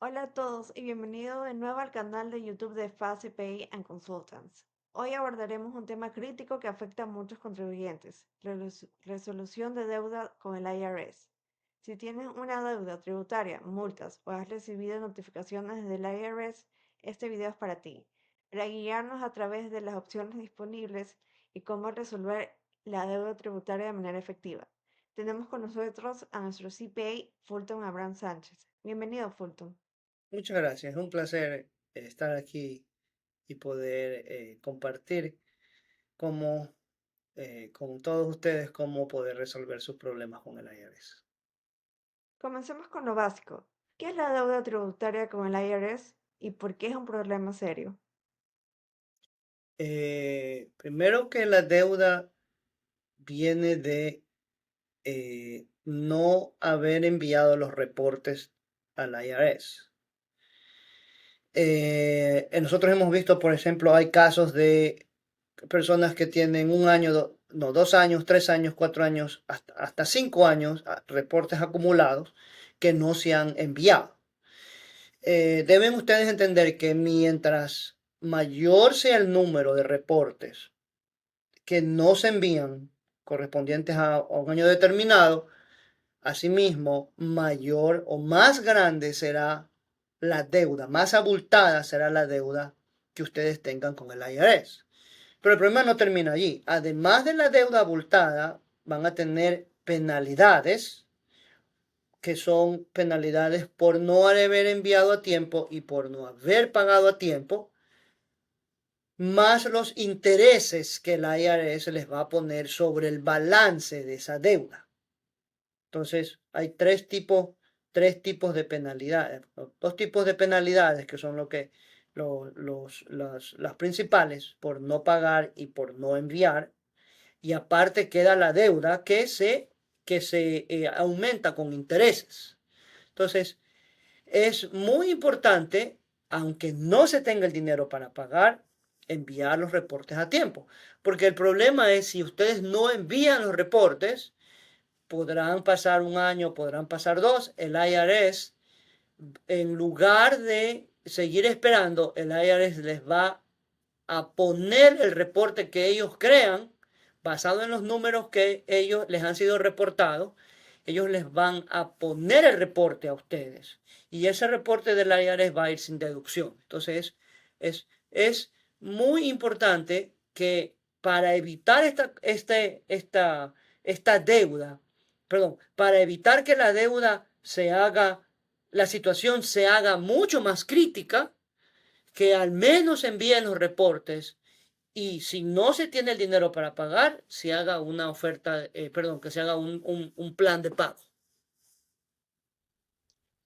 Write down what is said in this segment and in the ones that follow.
Hola a todos y bienvenido de nuevo al canal de YouTube de FastPay and Consultants. Hoy abordaremos un tema crítico que afecta a muchos contribuyentes, la resolución de deuda con el IRS. Si tienes una deuda tributaria, multas o has recibido notificaciones del IRS, este video es para ti, para guiarnos a través de las opciones disponibles y cómo resolver la deuda tributaria de manera efectiva. Tenemos con nosotros a nuestro CPA, Fulton Abraham Sánchez. Bienvenido, Fulton. Muchas gracias, es un placer estar aquí y poder compartir cómo, con todos ustedes cómo poder resolver sus problemas con el IRS. Comencemos con lo básico. ¿Qué es la deuda tributaria con el IRS y por qué es un problema serio? Primero que la deuda viene de no haber enviado los reportes al IRS. Nosotros hemos visto, por ejemplo, hay casos de personas que tienen un año, no, 2 años, 3 años, 4 años, hasta 5 años, reportes acumulados que no se han enviado. Deben ustedes entender que mientras mayor sea el número de reportes que no se envían correspondientes a un año determinado, asimismo, mayor o más grande será la deuda, más abultada será la deuda que ustedes tengan con el IRS. Pero el problema no termina allí. Además de la deuda abultada, van a tener penalidades, que son penalidades por no haber enviado a tiempo y por no haber pagado a tiempo, más los intereses que el IRS les va a poner sobre el balance de esa deuda. Entonces, hay tres tipos de penalidades, dos tipos de penalidades que son las principales por no pagar y por no enviar. Y aparte queda la deuda que se aumenta con intereses. Entonces, es muy importante, aunque no se tenga el dinero para pagar, enviar los reportes a tiempo. Porque el problema es si ustedes no envían los reportes, podrán pasar un año, podrán pasar dos, el IRS, en lugar de seguir esperando, el IRS les va a poner el reporte que ellos crean, basado en los números que ellos les han sido reportados, ellos les van a poner el reporte a ustedes. Y ese reporte del IRS va a ir sin deducción. Entonces, es muy importante que para evitar esta deuda, perdón, para evitar que la deuda la situación se haga mucho más crítica, que al menos envíen los reportes y si no se tiene el dinero para pagar, se haga una oferta, perdón, que se haga un plan de pago.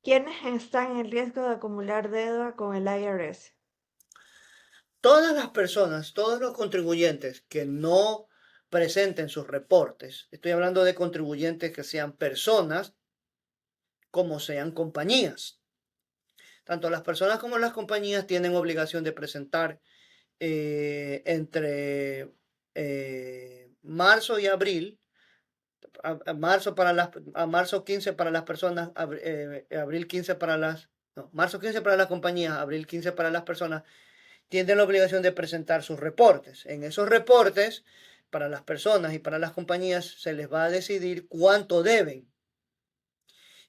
¿Quiénes están en riesgo de acumular deuda con el IRS? Todas las personas, todos los contribuyentes que no presenten sus reportes, estoy hablando de contribuyentes que sean personas como sean compañías. Tanto las personas como las compañías tienen obligación de presentar entre marzo y abril, a marzo 15 para las personas, abril 15 para las, no, marzo 15 para las compañías, abril 15 para las personas, tienen la obligación de presentar sus reportes. En esos reportes, para las personas y para las compañías, se les va a decidir cuánto deben.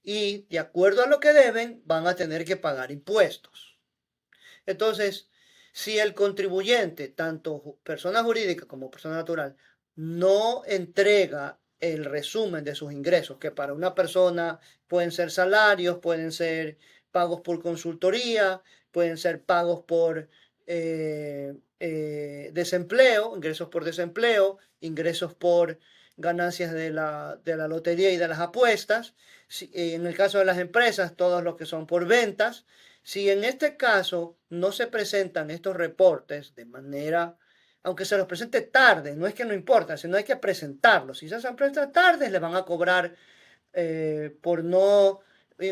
Y de acuerdo a lo que deben, van a tener que pagar impuestos. Entonces, si el contribuyente, tanto persona jurídica como persona natural, no entrega el resumen de sus ingresos, que para una persona pueden ser salarios, pueden ser pagos por consultoría, pueden ser pagos por desempleo, ingresos por desempleo, ingresos por ganancias de la lotería y de las apuestas. En el caso de las empresas, todos los que son por ventas. Si en este caso no se presentan estos reportes de manera, aunque se los presente tarde, no es que no importa, sino hay que presentarlos. Si se presentan tarde, le van a cobrar por no,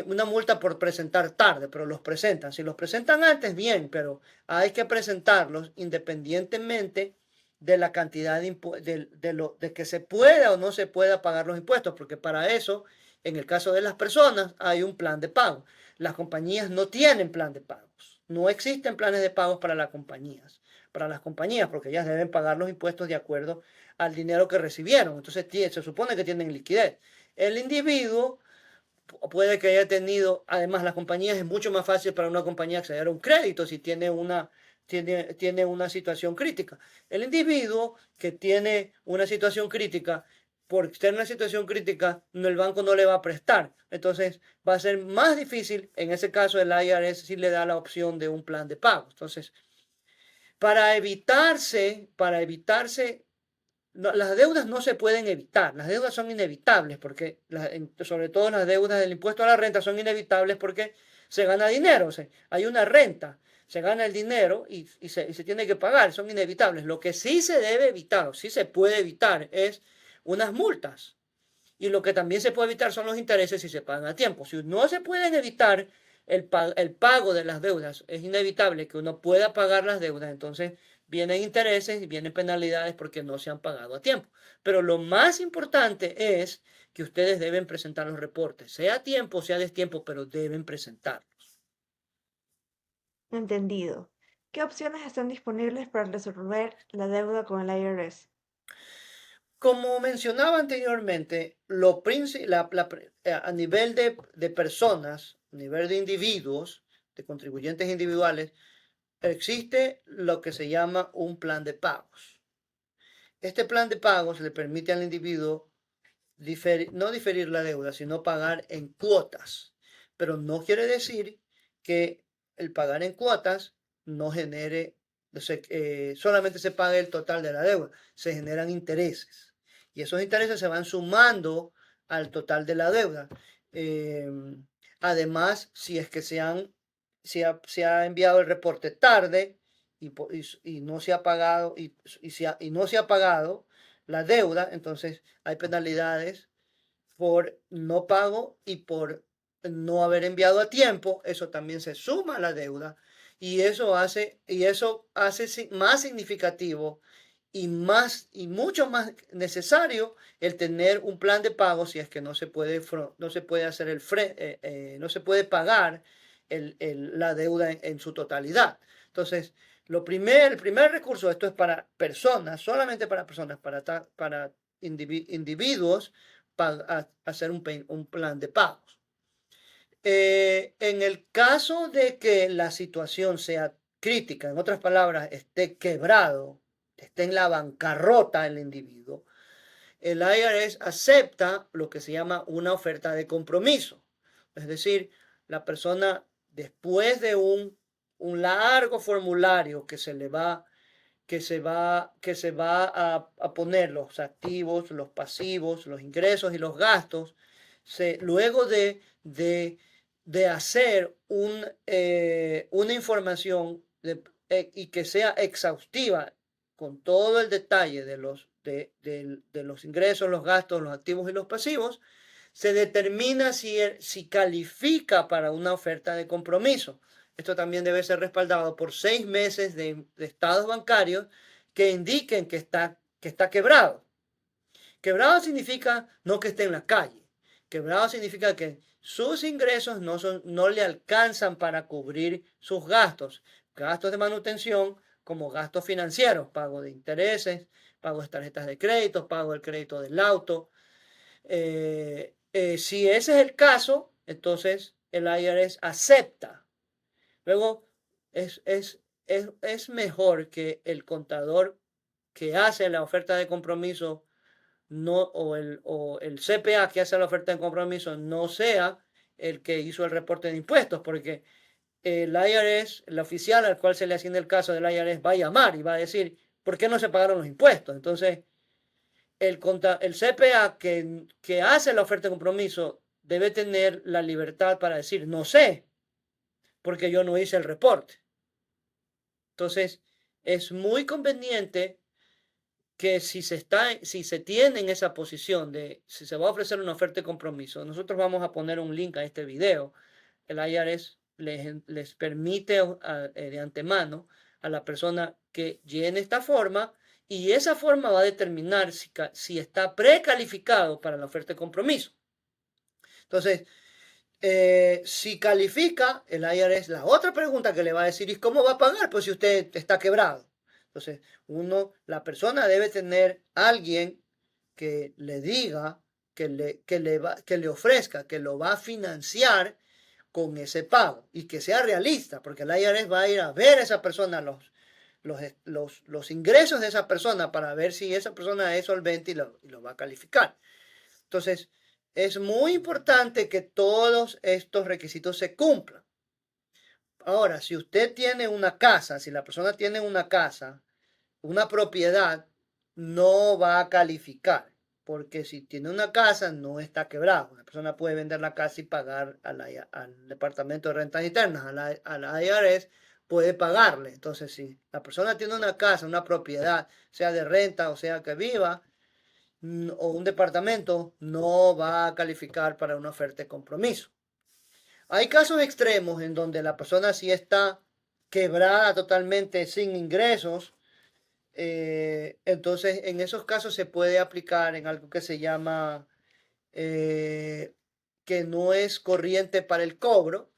una multa por presentar tarde, pero los presentan. Si los presentan antes, bien, pero hay que presentarlos independientemente de la cantidad de que se pueda o no se pueda pagar los impuestos, porque para eso, en el caso de las personas, hay un plan de pago. Las compañías no tienen plan de pagos. No existen planes de pagos para las compañías. Para las compañías, porque ellas deben pagar los impuestos de acuerdo al dinero que recibieron. Entonces se supone que tienen liquidez. El individuo puede que haya tenido, además las compañías es mucho más fácil para una compañía acceder a un crédito si tiene una situación crítica. El individuo que tiene una situación crítica, por estar en una situación crítica, el banco no le va a prestar. Entonces va a ser más difícil, en ese caso el IRS sí le da la opción de un plan de pago. Entonces, para evitarse las deudas no se pueden evitar, las deudas son inevitables, porque sobre todo las deudas del impuesto a la renta son inevitables porque se gana dinero, o sea, hay una renta, se gana el dinero y se tiene que pagar, son inevitables. Lo que sí se debe evitar, o sí se puede evitar, es unas multas. Y lo que también se puede evitar son los intereses si se pagan a tiempo. Si no se pueden evitar el pago de las deudas, es inevitable que uno pueda pagar las deudas, entonces vienen intereses y vienen penalidades porque no se han pagado a tiempo. Pero lo más importante es que ustedes deben presentar los reportes, sea a tiempo, sea a destiempo, pero deben presentarlos. Entendido. ¿Qué opciones están disponibles para resolver la deuda con el IRS? Como mencionaba anteriormente, a nivel de personas, a nivel de individuos, de contribuyentes individuales, existe lo que se llama un plan de pagos. Este plan de pagos le permite al individuo no diferir la deuda, sino pagar en cuotas. Pero no quiere decir que el pagar en cuotas no genere, solamente se pague el total de la deuda, se generan intereses. Y esos intereses se van sumando al total de la deuda. Eh, Además, si es que se ha enviado el reporte tarde y no se ha pagado, y no se ha pagado la deuda, entonces hay penalidades por no pago y por no haber enviado a tiempo. Eso también se suma a la deuda y eso hace más significativo y mucho más necesario el tener un plan de pago si es que no se puede hacer no se puede pagar la deuda en su totalidad. Entonces, el primer recurso, esto es para personas, solamente para personas, para individuos, para hacer un plan de pagos. En el caso de que la situación sea crítica, en otras palabras, esté quebrado, esté en la bancarrota el individuo, el IRS acepta lo que se llama una oferta de compromiso. Es decir, la persona, después de un largo formulario que se va a poner los activos, los pasivos, los ingresos y los gastos, luego de hacer una información y que sea exhaustiva con todo el detalle de los ingresos, los gastos, los activos y los pasivos, se determina si califica para una oferta de compromiso. Esto también debe ser respaldado por 6 meses de estados bancarios que indiquen que está quebrado. Quebrado significa no que esté en la calle. Quebrado significa que sus ingresos no le alcanzan para cubrir sus gastos. Gastos de manutención como gastos financieros, pago de intereses, pago de tarjetas de crédito, pago del crédito del auto. Si ese es el caso, entonces el IRS acepta. Luego, es mejor que el contador que hace la oferta de compromiso o el CPA que hace la oferta de compromiso no sea el que hizo el reporte de impuestos, porque el IRS, el oficial al cual se le asigne el caso del IRS, va a llamar y va a decir, ¿por qué no se pagaron los impuestos? Entonces, el CPA que hace la oferta de compromiso debe tener la libertad para decir, no sé, porque yo no hice el reporte. Entonces, es muy conveniente que si se tiene en esa posición de si se va a ofrecer una oferta de compromiso, nosotros vamos a poner un link a este video. El IRS les permite de antemano a la persona que llene esta forma y esa forma va a determinar si está precalificado para la oferta de compromiso. Entonces, Si califica, el IRS, la otra pregunta que le va a decir es cómo va a pagar, pues si usted está quebrado. Entonces, la persona debe tener alguien que le diga, que le ofrezca, que lo va a financiar con ese pago y que sea realista, porque el IRS va a ir a ver a esa persona, los ingresos de esa persona para ver si esa persona es solvente y lo va a calificar. Entonces, es muy importante que todos estos requisitos se cumplan. Ahora, si usted tiene una casa, si la persona tiene una casa, una propiedad, no va a calificar, porque si tiene una casa no está quebrado. La persona puede vender la casa y pagar al Departamento de Rentas Internas, a la IRS, puede pagarle. Entonces, si la persona tiene una casa, una propiedad, sea de renta o sea que viva, o un departamento, no va a calificar para una oferta de compromiso. Hay casos extremos en donde la persona sí está quebrada totalmente sin ingresos. Entonces, en esos casos se puede aplicar en algo que se llama que no es corriente para el cobro,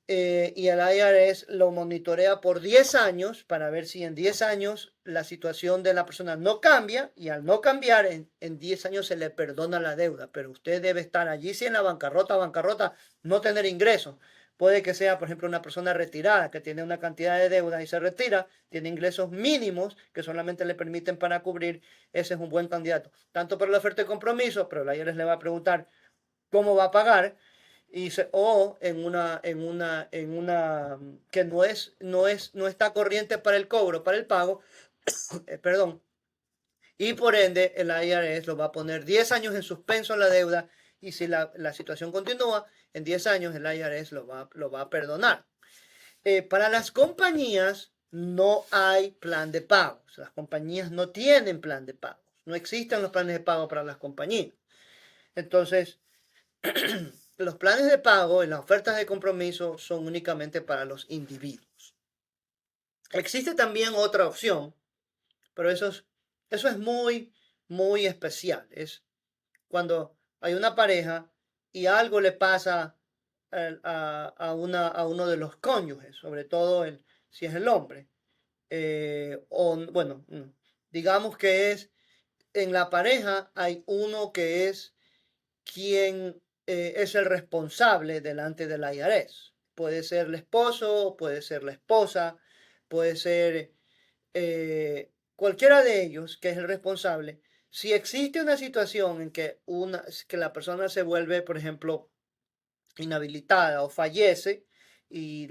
y el IRS lo monitorea por 10 años para ver si en 10 años la situación de la persona no cambia, y al no cambiar en 10 años se le perdona la deuda, pero usted debe estar allí si en la bancarrota, no tener ingresos. Puede que sea, por ejemplo, una persona retirada que tiene una cantidad de deuda y se retira, tiene ingresos mínimos que solamente le permiten para cubrir, ese es un buen candidato, tanto para la oferta de compromiso, pero el IRS le va a preguntar cómo va a pagar, o en una que no está corriente para el cobro, para el pago, perdón, y por ende el IRS lo va a poner 10 años en suspenso la deuda, y si la situación continúa, en 10 años el IRS lo va a perdonar. Para las compañías no hay plan de pagos, las compañías no tienen plan de pagos, no existen los planes de pago para las compañías. Entonces, los planes de pago y las ofertas de compromiso son únicamente para los individuos. Existe también otra opción, pero eso es muy, muy especial. Es cuando hay una pareja y algo le pasa a uno de los cónyuges, sobre todo si es el hombre. Bueno, digamos que en la pareja hay uno que es quien es el responsable delante del IRS. Puede ser el esposo, puede ser la esposa, puede ser cualquiera de ellos que es el responsable. Si existe una situación en que la persona se vuelve, por ejemplo, inhabilitada o fallece, y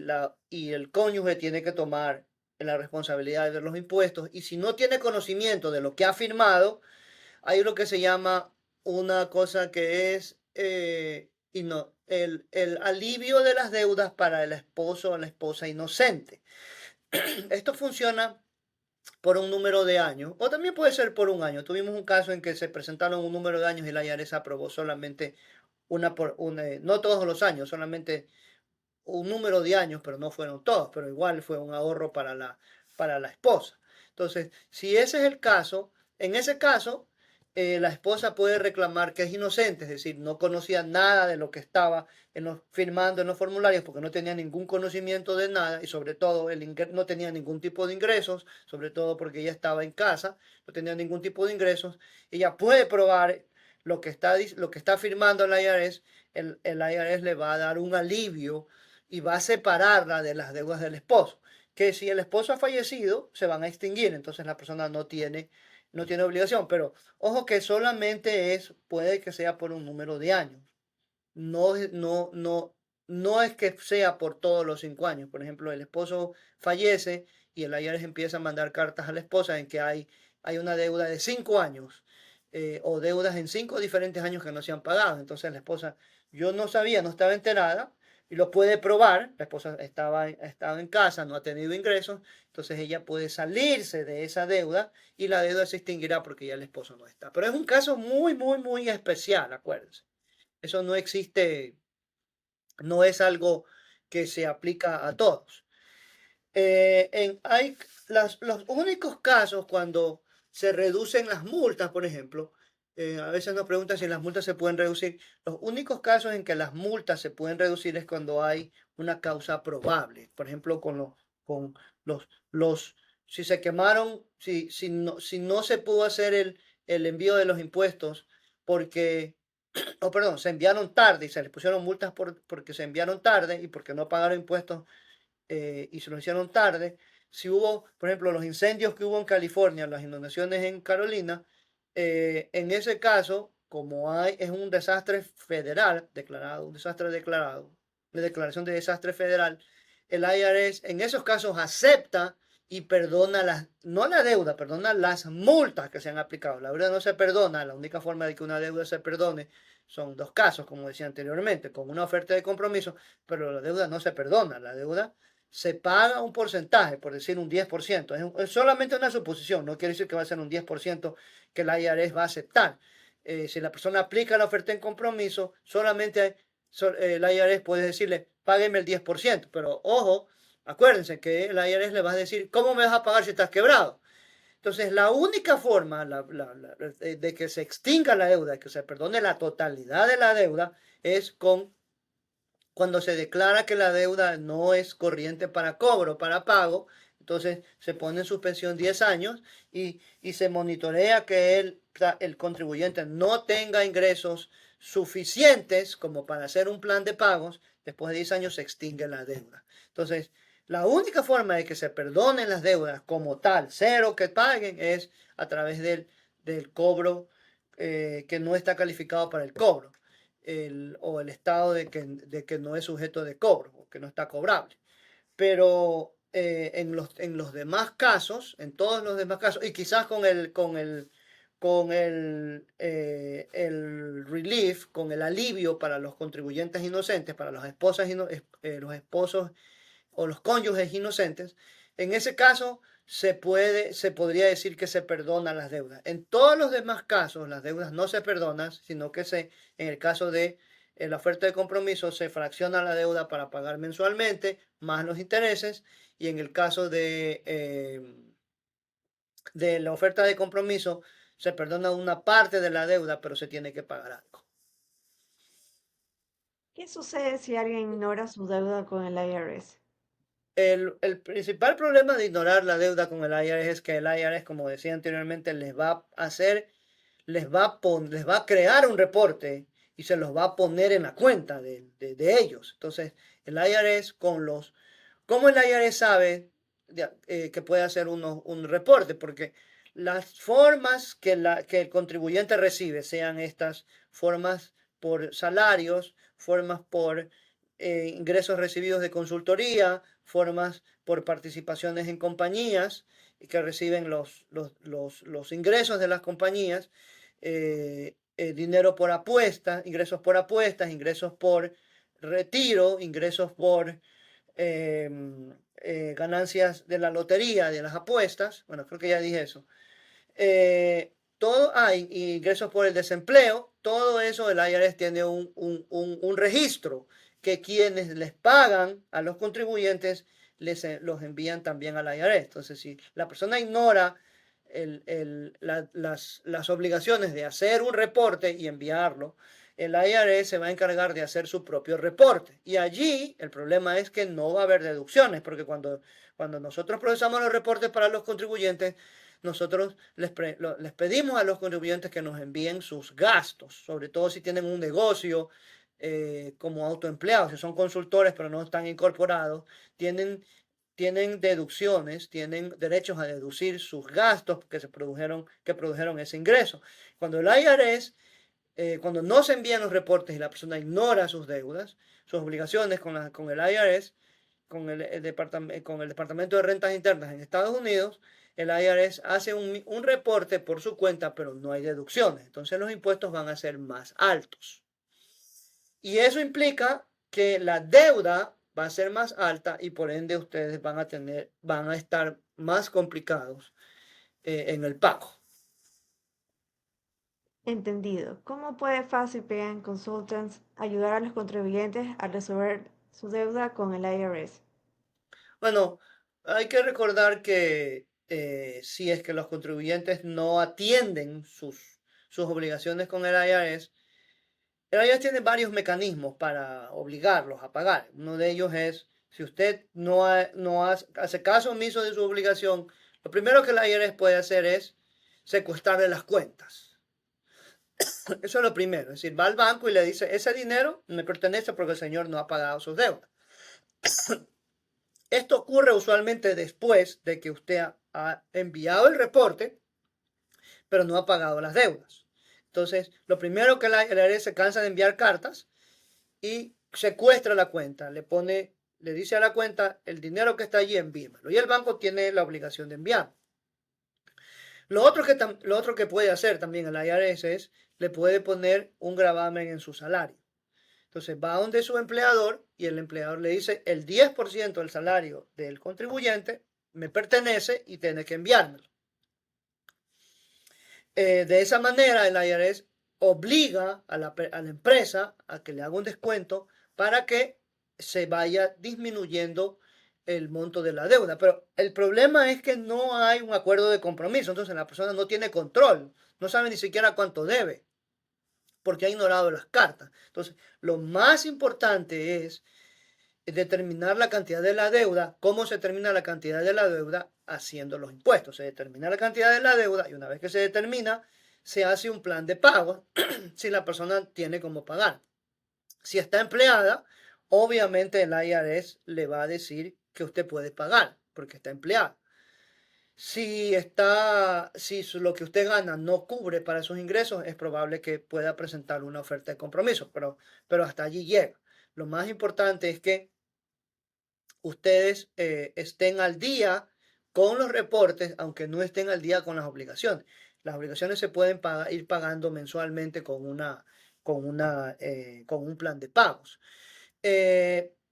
el cónyuge tiene que tomar la responsabilidad de los impuestos, y si no tiene conocimiento de lo que ha firmado, hay lo que se llama una cosa que es el alivio de las deudas para el esposo o la esposa inocente. Esto funciona por un número de años, o también puede ser por un año. Tuvimos un caso en que se presentaron un número de años y la IARES aprobó solamente no todos los años, solamente un número de años, pero no fueron todos, pero igual fue un ahorro para la esposa. Entonces, si ese es el caso, en ese caso, la esposa puede reclamar que es inocente, es decir, no conocía nada de lo que estaba firmando en los formularios, porque no tenía ningún conocimiento de nada, y sobre todo no tenía ningún tipo de ingresos, sobre todo porque ella estaba en casa, no tenía ningún tipo de ingresos. Ella puede probar lo que está firmando el IRS. El IRS le va a dar un alivio y va a separarla de las deudas del esposo, que si el esposo ha fallecido se van a extinguir, entonces la persona no tiene obligación, pero ojo que solamente puede que sea por un número de años, no es que sea por todos los 5 años. Por ejemplo, el esposo fallece y el IRS empieza a mandar cartas a la esposa en que hay una deuda de 5 años, o deudas en 5 diferentes años que no se han pagado. Entonces la esposa, yo no sabía, no estaba enterada, y lo puede probar. La esposa estaba en casa, no ha tenido ingresos, entonces ella puede salirse de esa deuda y la deuda se extinguirá porque ya el esposo no está. Pero es un caso muy, muy, muy especial, acuérdense. Eso no existe, no es algo que se aplica a todos. Hay los únicos casos cuando se reducen las multas, por ejemplo, A veces nos preguntan si las multas se pueden reducir. Los únicos casos en que las multas se pueden reducir es cuando hay una causa probable. Por ejemplo, con los, si se quemaron, si no se pudo hacer el envío de los impuestos porque, o perdón, se enviaron tarde y se les pusieron multas porque se enviaron tarde y porque no pagaron impuestos y se lo hicieron tarde. Si hubo, por ejemplo, los incendios que hubo en California, las inundaciones en Carolina, en ese caso, como es un desastre federal declarado, un desastre declarado, de declaración de desastre federal, el IRS en esos casos acepta y perdona no la deuda, perdona las multas que se han aplicado. La deuda no se perdona, la única forma de que una deuda se perdone son dos casos, como decía anteriormente, con una oferta de compromiso, pero la deuda no se perdona, la deuda se paga un porcentaje, por decir un 10%. Es solamente una suposición, no quiere decir que va a ser un 10% que la IRS va a aceptar. Si la persona aplica la oferta en compromiso, solamente la IRS puede decirle, págueme el 10%. Pero ojo, acuérdense que la IRS le va a decir, ¿cómo me vas a pagar si estás quebrado? Entonces, la única forma de que se extinga la deuda, que se perdone la totalidad de la deuda, es cuando se declara que la deuda no es corriente para cobro, para pago. Entonces se pone en suspensión 10 años y se monitorea que el contribuyente no tenga ingresos suficientes como para hacer un plan de pagos. Después de 10 años se extingue la deuda. Entonces, la única forma de que se perdonen las deudas como tal, cero que paguen, es a través del cobro que no está calificado para el cobro o el estado de que no es sujeto de cobro o que no está cobrable. Pero en los demás casos, en todos los demás casos, y quizás con el relief, con el alivio para los contribuyentes inocentes, para las esposas, los esposos o los cónyuges inocentes, en ese caso se podría decir que se perdonan las deudas. En todos los demás casos, las deudas no se perdonan, sino que en el caso de la oferta de compromiso, se fracciona la deuda para pagar mensualmente, más los intereses, y en el caso de la oferta de compromiso, se perdona una parte de la deuda, pero se tiene que pagar algo. ¿Qué sucede si alguien ignora su deuda con el IRS? El principal problema de ignorar la deuda con el IRS es que el IRS, como decía anteriormente, les va a crear un reporte y se los va a poner en la cuenta de ellos. Entonces, el IRS ¿cómo el IRS sabe que puede hacer un reporte? Porque las formas que el contribuyente recibe, sean estas formas por salarios, formas por ingresos recibidos de consultoría, formas por participaciones en compañías que reciben los ingresos de las compañías, dinero por apuestas, ingresos por retiro, ingresos por ganancias de la lotería, de las apuestas. Bueno, creo que ya dije eso. Todo hay ingresos por el desempleo, todo eso el IRS tiene un registro que quienes les pagan a los contribuyentes los envían también al IRS. Entonces, si la persona ignora las obligaciones de hacer un reporte y enviarlo, el IRS se va a encargar de hacer su propio reporte. Y allí el problema es que no va a haber deducciones, porque cuando nosotros procesamos los reportes para los contribuyentes, nosotros les pedimos a los contribuyentes que nos envíen sus gastos, sobre todo si tienen un negocio como autoempleados, si son consultores pero no están incorporados, tienen deducciones, tienen derechos a deducir sus gastos que produjeron ese ingreso. Cuando el IRS, cuando no se envían los reportes y la persona ignora sus deudas, sus obligaciones con el IRS, con el Departamento de Rentas Internas en Estados Unidos, el IRS hace un reporte por su cuenta, pero no hay deducciones. Entonces los impuestos van a ser más altos. Y eso implica que la deuda va a ser más alta y por ende ustedes van a estar más complicados en el pago. Entendido. ¿Cómo puede Fácil Pay Consultants ayudar a los contribuyentes a resolver su deuda con el IRS? Bueno, hay que recordar que si es que los contribuyentes no atienden sus obligaciones con el IRS, el IRS tiene varios mecanismos para obligarlos a pagar. Uno de ellos es, si usted no hace caso omiso de su obligación, lo primero que el IRS puede hacer es secuestrarle las cuentas. Eso es lo primero. Es decir, va al banco y le dice, ese dinero me pertenece porque el señor no ha pagado sus deudas. Esto ocurre usualmente después de que usted ha enviado el reporte, pero no ha pagado las deudas. Entonces, lo primero que el IRS se cansa de enviar cartas y secuestra la cuenta, le dice a la cuenta, el dinero que está allí, envíamelo. Y el banco tiene la obligación de enviar. Lo otro que puede hacer también el IRS es, le puede poner un gravamen en su salario. Entonces va donde su empleador y el empleador le dice, el 10% del salario del contribuyente me pertenece y tiene que enviármelo. De esa manera el IRS obliga a la empresa a que le haga un descuento para que se vaya disminuyendo el monto de la deuda. Pero el problema es que no hay un acuerdo de compromiso, entonces la persona no tiene control, no sabe ni siquiera cuánto debe, porque ha ignorado las cartas. Entonces, lo más importante es determinar la cantidad de la deuda. ¿Cómo se determina la cantidad de la deuda? Haciendo los impuestos. Se determina la cantidad de la deuda y una vez que se determina, se hace un plan de pago si la persona tiene cómo pagar. Si está empleada, obviamente el IRS le va a decir que usted puede pagar porque está empleada. Si lo que usted gana no cubre para sus ingresos, es probable que pueda presentar una oferta de compromiso, pero hasta allí llega. Lo más importante es que ustedes estén al día con los reportes, aunque no estén al día con las obligaciones. Las obligaciones se pueden ir pagando mensualmente con un plan de pagos.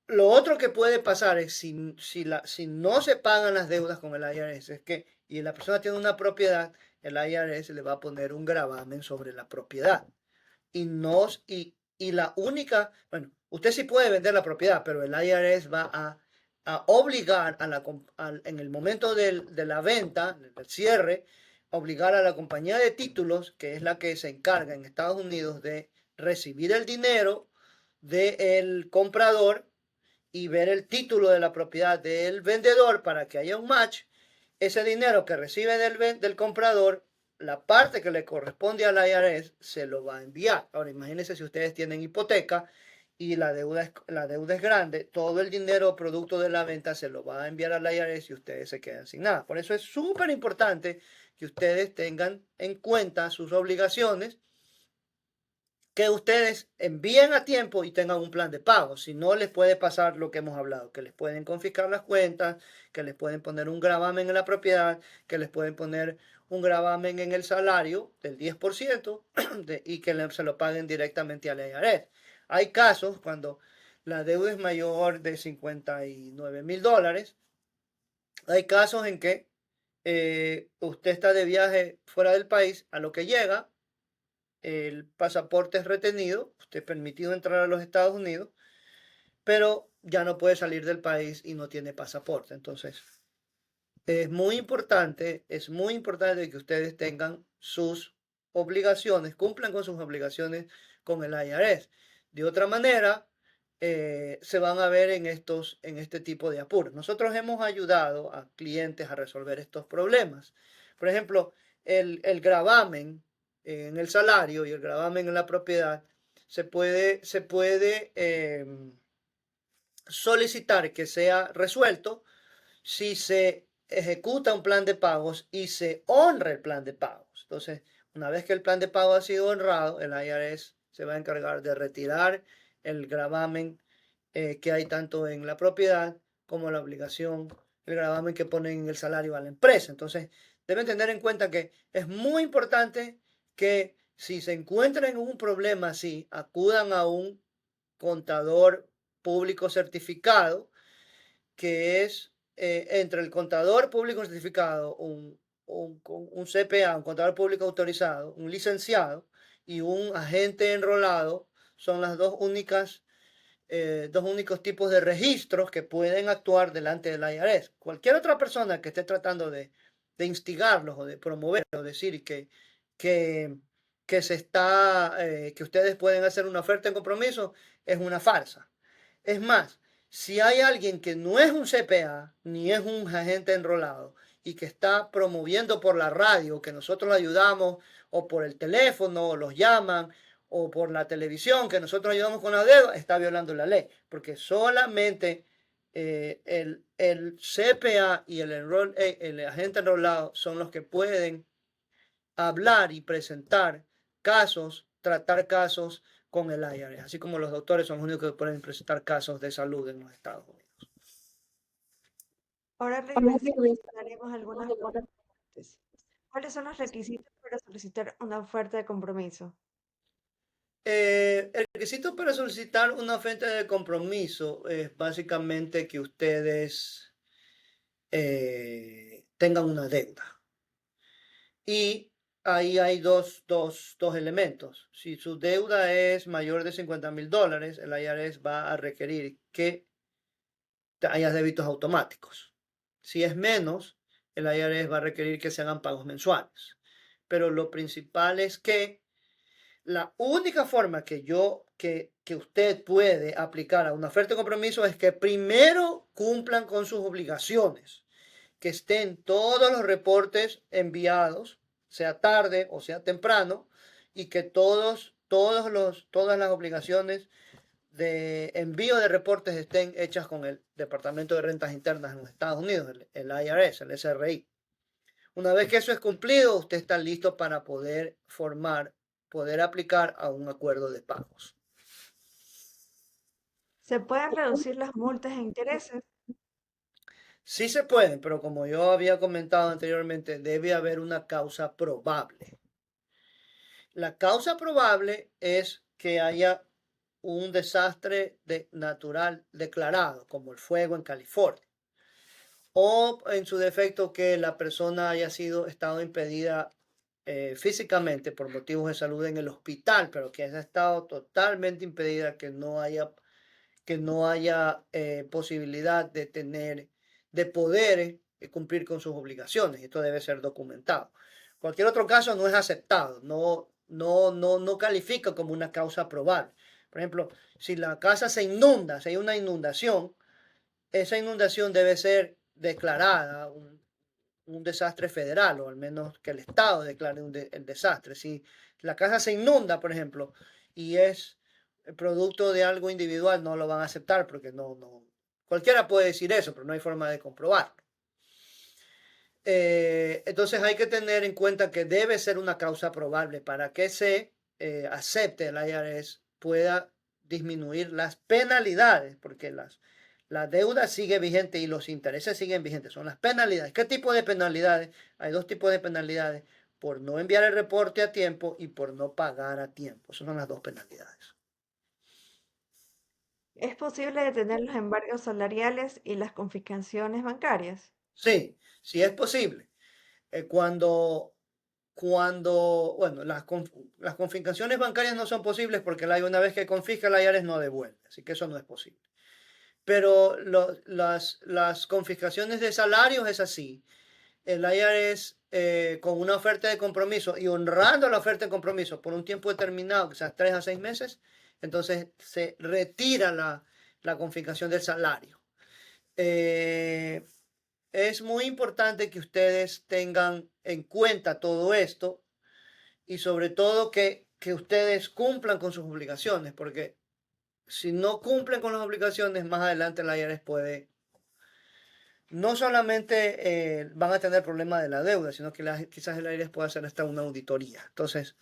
Lo otro que puede pasar es si no se pagan las deudas con el IRS y la persona tiene una propiedad, el IRS le va a poner un gravamen sobre la propiedad. Y la única, bueno, usted sí puede vender la propiedad, pero el IRS va a obligar en el momento de la venta, del cierre, obligar a la compañía de títulos, que es la que se encarga en Estados Unidos de recibir el dinero del comprador y ver el título de la propiedad del vendedor para que haya un match. Ese dinero que recibe del comprador, la parte que le corresponde al IRS, se lo va a enviar. Ahora, imagínense si ustedes tienen hipoteca y la deuda es grande, todo el dinero producto de la venta se lo va a enviar al IRS y ustedes se quedan sin nada. Por eso es súper importante que ustedes tengan en cuenta sus obligaciones, que ustedes envíen a tiempo y tengan un plan de pago. Si no, les puede pasar lo que hemos hablado, que les pueden confiscar las cuentas, que les pueden poner un gravamen en la propiedad, que les pueden poner un gravamen en el salario del 10% y que se lo paguen directamente al IRS. Hay casos cuando la deuda es mayor de $59,000. Hay casos en que usted está de viaje fuera del país, a lo que llega el pasaporte es retenido, usted es permitido entrar a los Estados Unidos, pero ya no puede salir del país y no tiene pasaporte. Entonces, es muy importante que ustedes tengan sus obligaciones, cumplan con sus obligaciones con el IRS. De otra manera, se van a ver en este tipo de apuros. Nosotros hemos ayudado a clientes a resolver estos problemas. Por ejemplo, el gravamen en el salario y el gravamen en la propiedad se puede solicitar que sea resuelto si se ejecuta un plan de pagos y se honra el plan de pagos. Entonces, una vez que el plan de pago ha sido honrado, el IRS se va a encargar de retirar el gravamen que hay tanto en la propiedad como la obligación, el gravamen que ponen en el salario a la empresa. Entonces, deben tener en cuenta que es muy importante que si se encuentran en un problema así, acudan a un contador público certificado, que es entre el contador público certificado, un CPA, un contador público autorizado, un licenciado y un agente enrolado, son las dos únicos tipos de registros que pueden actuar delante del IRS. Cualquier otra persona que esté tratando de instigarlos o de promover o decir que que ustedes pueden hacer una oferta de compromiso es una farsa. Es más, si hay alguien que no es un CPA ni es un agente enrolado y que está promoviendo por la radio que nosotros lo ayudamos o por el teléfono o los llaman o por la televisión que nosotros ayudamos con la deuda, está violando la ley, porque solamente el CPA y el agente enrolado son los que pueden hablar y presentar casos, tratar casos con el IRS, así como los doctores son los únicos que pueden presentar casos de salud en los Estados Unidos. Ahora revisaremos algunas preguntas. ¿Cuáles son los requisitos para solicitar una oferta de compromiso? El requisito para solicitar una oferta de compromiso es básicamente que ustedes tengan una deuda. Y ahí hay dos elementos. Si su deuda es mayor de $50,000, el IRS va a requerir que haya débitos automáticos. Si es menos, el IRS va a requerir que se hagan pagos mensuales. Pero lo principal es que la única forma que usted puede aplicar a una oferta de compromiso es que primero cumplan con sus obligaciones, que estén todos los reportes enviados, sea tarde o sea temprano, y que todas las obligaciones de envío de reportes estén hechas con el Departamento de Rentas Internas en los Estados Unidos, el IRS, el SRI. Una vez que eso es cumplido, usted está listo para poder aplicar a un acuerdo de pagos. ¿Se pueden reducir las multas e intereses? Sí se pueden, pero como yo había comentado anteriormente, debe haber una causa probable. La causa probable es que haya un desastre natural declarado, como el fuego en California, o en su defecto que la persona haya estado impedida físicamente por motivos de salud en el hospital, pero que haya estado totalmente impedida, que no haya posibilidad de poder cumplir con sus obligaciones. Esto debe ser documentado. Cualquier otro caso no es aceptado, no califica como una causa probable. Por ejemplo, si la casa se inunda, si hay una inundación, esa inundación debe ser declarada un desastre federal, o al menos que el Estado declare el desastre. Si la casa se inunda, por ejemplo, y es producto de algo individual, no lo van a aceptar porque cualquiera puede decir eso, pero no hay forma de comprobarlo. Entonces hay que tener en cuenta que debe ser una causa probable para que se acepte el IRS pueda disminuir las penalidades, porque la deuda sigue vigente y los intereses siguen vigentes. Son las penalidades. ¿Qué tipo de penalidades? Hay dos tipos de penalidades: por no enviar el reporte a tiempo y por no pagar a tiempo. Esas son las dos penalidades. ¿Es posible detener los embargos salariales y las confiscaciones bancarias? Sí, sí es posible. Bueno, las confiscaciones bancarias no son posibles porque una vez que confisca el IRS no devuelve, así que eso no es posible. Pero las confiscaciones de salarios es así. El IRS con una oferta de compromiso y honrando la oferta de compromiso por un tiempo determinado, quizás 3 a 6 meses, entonces se retira la confiscación del salario. Es muy importante que ustedes tengan en cuenta todo esto y sobre todo que ustedes cumplan con sus obligaciones, porque si no cumplen con las obligaciones, más adelante la IRS puede, no solamente van a tener problemas de la deuda, sino que quizás el IRS puede hacer hasta una auditoría. Entonces,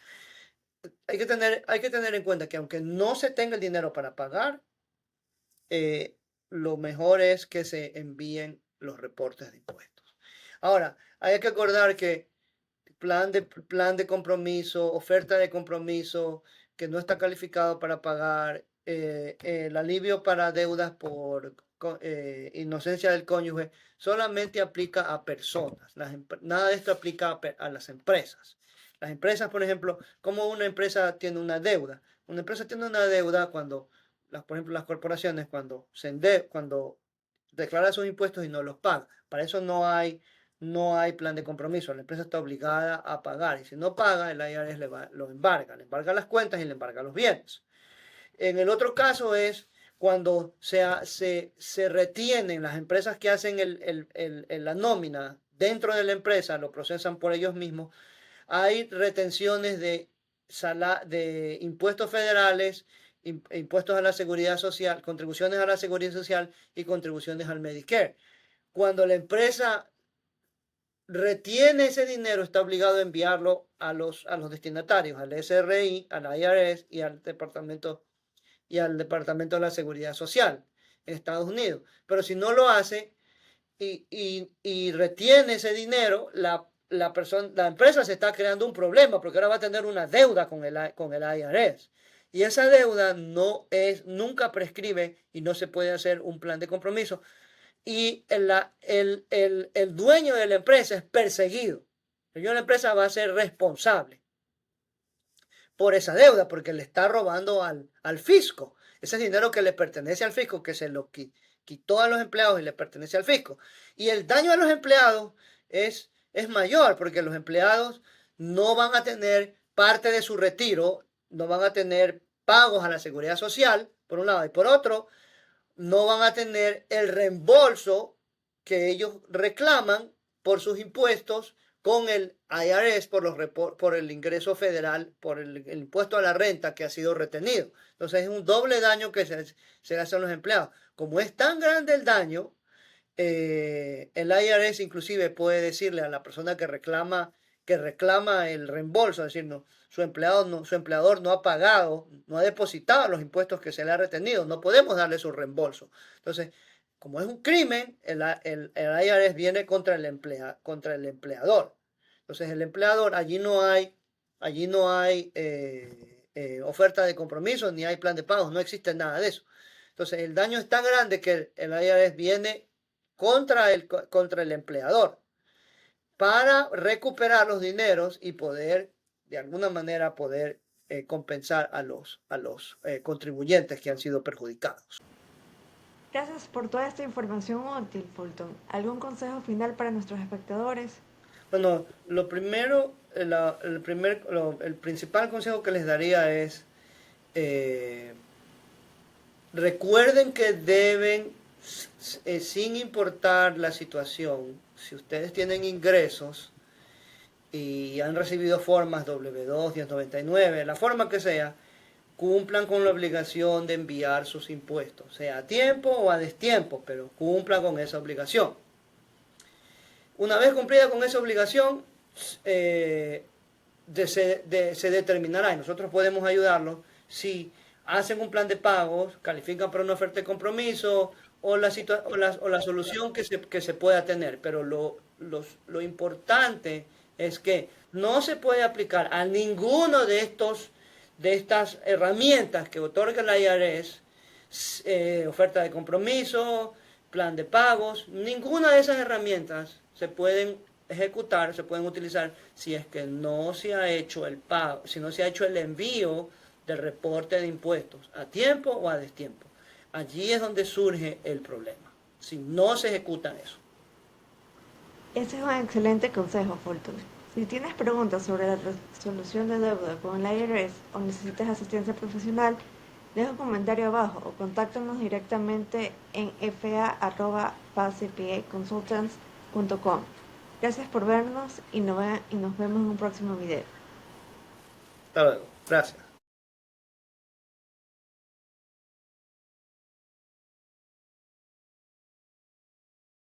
hay que tener en cuenta que aunque no se tenga el dinero para pagar, lo mejor es que se envíen los reportes de impuestos. Ahora, hay que acordar que plan de compromiso, oferta de compromiso que no está calificado para pagar, el alivio para deudas por inocencia del cónyuge, solamente aplica a personas. Nada de esto aplica a las empresas. Las empresas, por ejemplo, ¿cómo una empresa tiene una deuda? Una empresa tiene una deuda cuando, por ejemplo, las corporaciones, cuando declara sus impuestos y no los paga. Para eso no hay no hay plan de compromiso. La empresa está obligada a pagar y si no paga, el IRS lo embarga. Le embarga las cuentas y le embarga los bienes. En el otro caso es cuando se retienen las empresas que hacen la nómina dentro de la empresa, lo procesan por ellos mismos. Hay retenciones de impuestos federales, impuestos a la seguridad social, contribuciones a la seguridad social y contribuciones al Medicare. Cuando la empresa retiene ese dinero, está obligado a enviarlo a los destinatarios, al SRI, al IRS y al Departamento de la Seguridad Social en Estados Unidos. Pero si no lo hace y retiene ese dinero, la empresa se está creando un problema porque ahora va a tener una deuda con el IRS. Y esa deuda nunca prescribe y no se puede hacer un plan de compromiso. Y el dueño de la empresa es perseguido. El dueño de la empresa va a ser responsable por esa deuda porque le está robando al fisco. Ese dinero que le pertenece al fisco, que se lo quitó a los empleados y le pertenece al fisco. Y el daño a los empleados es mayor porque los empleados no van a tener parte de su retiro, no van a tener pagos a la seguridad social, por un lado, y por otro, no van a tener el reembolso que ellos reclaman por sus impuestos con el IRS por el ingreso federal, por el impuesto a la renta que ha sido retenido. Entonces es un doble daño que se hace a los empleados. Como es tan grande el daño, el IRS inclusive puede decirle a la persona que reclama el reembolso, es decir, no, su empleador no ha pagado, no ha depositado los impuestos que se le ha retenido, no podemos darle su reembolso. Entonces, como es un crimen, el IRS viene contra el empleador. Entonces, el empleador, allí no hay oferta de compromiso, ni hay plan de pagos, no existe nada de eso. Entonces, el daño es tan grande que el IRS viene contra el empleador para recuperar los dineros y poder, de alguna manera, compensar a los contribuyentes que han sido perjudicados. Gracias por toda esta información útil, Fulton. ¿Algún consejo final para nuestros espectadores? Bueno, lo primero, el principal consejo que les daría es recuerden que deben, sin importar la situación, si ustedes tienen ingresos y han recibido formas W2, 1099, la forma que sea, cumplan con la obligación de enviar sus impuestos, sea a tiempo o a destiempo, pero cumplan con esa obligación. Una vez cumplida con esa obligación, se determinará, y nosotros podemos ayudarlos, si hacen un plan de pagos, califican para una oferta de compromiso o la solución que se pueda tener. Pero lo importante es que no se puede aplicar a ninguno de estas herramientas que otorga la IRS, oferta de compromiso, plan de pagos. Ninguna de esas herramientas se pueden ejecutar, se pueden utilizar si es que no se ha hecho el pago, si no se ha hecho el envío del reporte de impuestos a tiempo o a destiempo. Allí es donde surge el problema, si no se ejecutan eso. Ese es un excelente consejo, Fulton. Si tienes preguntas sobre la resolución de deuda con el IRS o necesitas asistencia profesional, deja un comentario abajo o contáctanos directamente en fa@facpaconsultants.com. Gracias por vernos y nos vemos en un próximo video. Hasta luego. Gracias.